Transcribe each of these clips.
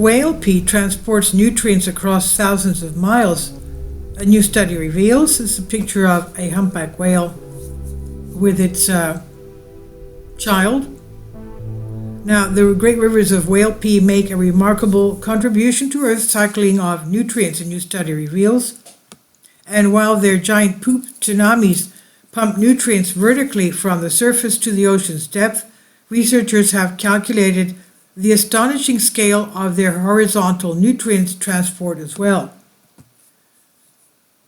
whale pee transports nutrients across thousands of miles. A new study reveals, it's a picture of a humpback whale with its child. Now, the great rivers of whale pee make a remarkable contribution to Earth's cycling of nutrients, a new study reveals. And while their giant poop tsunamis pump nutrients vertically from the surface to the ocean's depth, researchers have calculated the astonishing scale of their horizontal nutrient transport as well.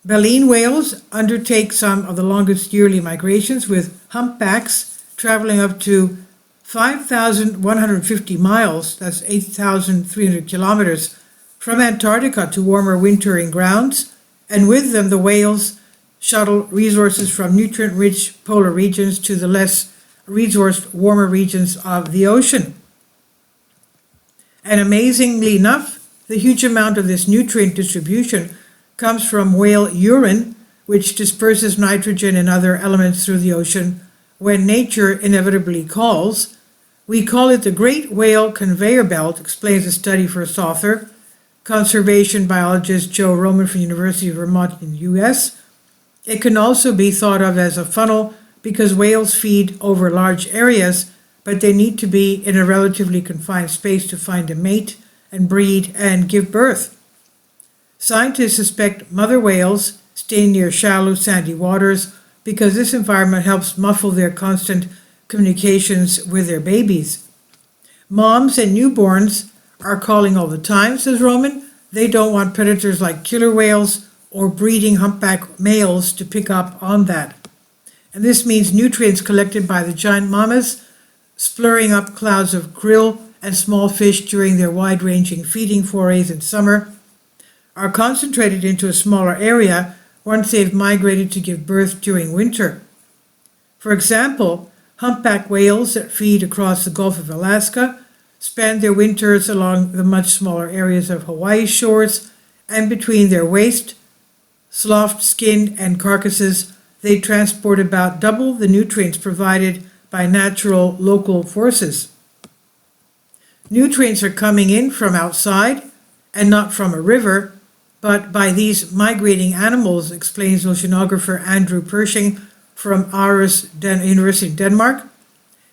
Baleen whales undertake some of the longest yearly migrations, with humpbacks traveling up to 5,150 miles, that's 8,300 kilometers, from Antarctica to warmer wintering grounds, and with them the whales shuttle resources from nutrient-rich polar regions to the less resourced, warmer regions of the ocean. And amazingly enough, the huge amount of this nutrient distribution comes from whale urine, which disperses nitrogen and other elements through the ocean when nature inevitably calls. We call it the Great Whale Conveyor Belt, explains the study first author, conservation biologist Joe Roman from the University of Vermont in the US. It can also be thought of as a funnel because whales feed over large areas, but they need to be in a relatively confined space to find a mate and breed and give birth. Scientists suspect mother whales stay near shallow sandy waters because this environment helps muffle their constant communications with their babies. Moms and newborns are calling all the time, says Roman. They don't want predators like killer whales or breeding humpback males to pick up on that. And this means nutrients collected by the giant mamas, splurring up clouds of krill and small fish during their wide-ranging feeding forays in summer, are concentrated into a smaller area once they've migrated to give birth during winter. For example, humpback whales that feed across the Gulf of Alaska spend their winters along the much smaller areas of Hawaii's shores, and between their waist, sloughed skin, and carcasses, they transport about double the nutrients provided by natural local forces. Nutrients are coming in from outside and not from a river, but by these migrating animals, explains oceanographer Andrew Pershing from Aarhus University in Denmark.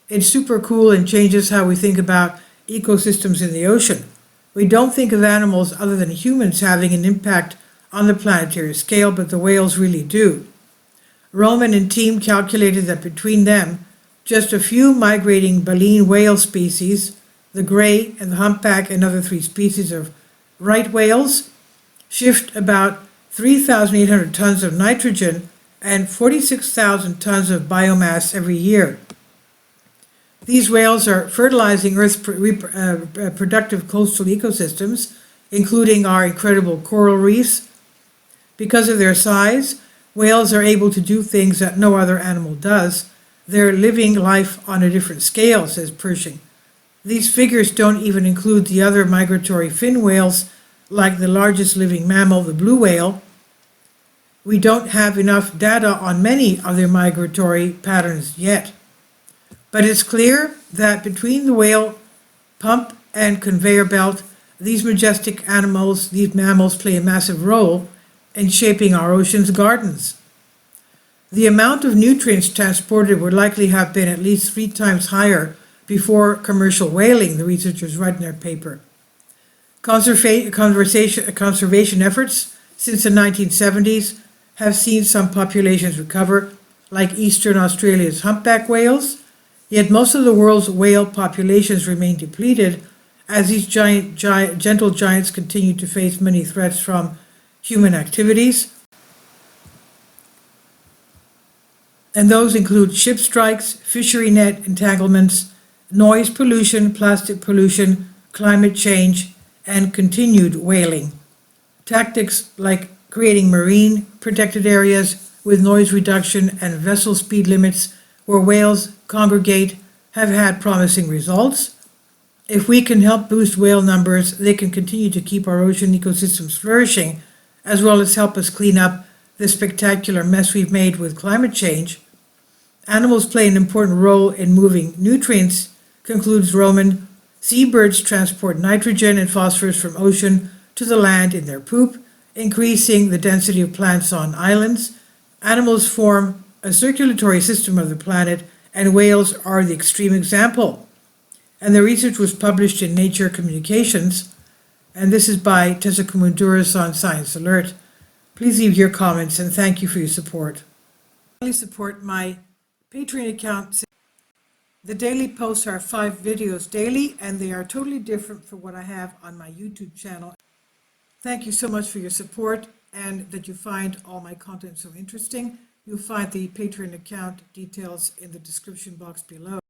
It's super cool and changes how we think about ecosystems in the ocean. We don't think of animals other than humans having an impact on the planetary scale, but the whales really do. Roman and team calculated that between them, just a few migrating baleen whale species, the gray and the humpback and other 3 species of right whales, shift about 3,800 tons of nitrogen and 46,000 tons of biomass every year. These whales are fertilizing Earth's productive coastal ecosystems, including our incredible coral reefs. Because of their size, whales are able to do things that no other animal does. They're living life on a different scale, says Pershing. These figures don't even include the other migratory fin whales, like the largest living mammal, the blue whale. We don't have enough data on many of their migratory patterns yet. But it's clear that between the whale pump and conveyor belt, these majestic animals, these mammals, play a massive role in shaping our ocean's gardens. The amount of nutrients transported would likely have been at least 3 times higher before commercial whaling, the researchers write in their paper. Conservation efforts since the 1970s have seen some populations recover, like eastern Australia's humpback whales, yet most of the world's whale populations remain depleted as these gentle giants continue to face many threats from human activities. And those include ship strikes, fishery net entanglements, noise pollution, plastic pollution, climate change, and continued whaling. Tactics like creating marine protected areas with noise reduction and vessel speed limits where whales congregate have had promising results. If we can help boost whale numbers, they can continue to keep our ocean ecosystems flourishing, as well as help us clean up the spectacular mess we've made with climate change. Animals play an important role in moving nutrients, concludes Roman, Seabirds transport nitrogen and phosphorus from ocean to the land in their poop, increasing the density of plants on islands. Animals form a circulatory system of the planet, and whales are the extreme example. And the research was published in Nature Communications, and this is by Tessa Kumunduras on Science Alert. Please leave your comments, and thank you for your support. Please support my Patreon account. The daily posts are 5 videos daily, and they are totally different from what I have on my YouTube channel. Thank you so much for your support and that you find all my content so interesting. You'll find the Patreon account details in the description box below.